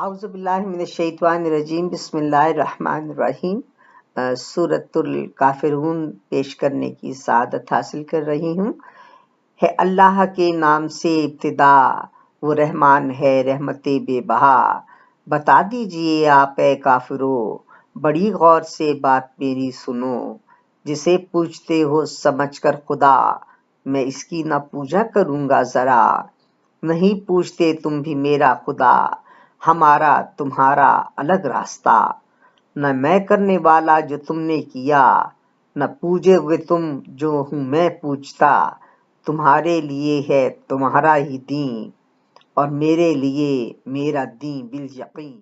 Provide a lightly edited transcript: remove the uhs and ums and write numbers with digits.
اعوذ باللہ من الشیطان الرجیم، بسم اللہ الرحمن الرحیم۔ سورۃ الکافرون پیش کرنے کی سعادت حاصل کر رہی ہوں۔ ہے اللہ کے نام سے ابتدا، وہ رحمان ہے رحمت بے بہا۔ بتا دیجئے آپ اے کافرو، بڑی غور سے بات میری سنو۔ جسے پوجتے ہو سمجھ کر خدا، میں اس کی نہ پوجا کروں گا ذرا۔ نہیں پوچھتے تم بھی میرا خدا، ہمارا تمہارا الگ راستہ۔ نہ میں کرنے والا جو تم نے کیا، نہ پوجے ہوئے تم جو ہوں میں پوجتا۔ تمہارے لیے ہے تمہارا ہی دین، اور میرے لیے میرا دین بالیقین۔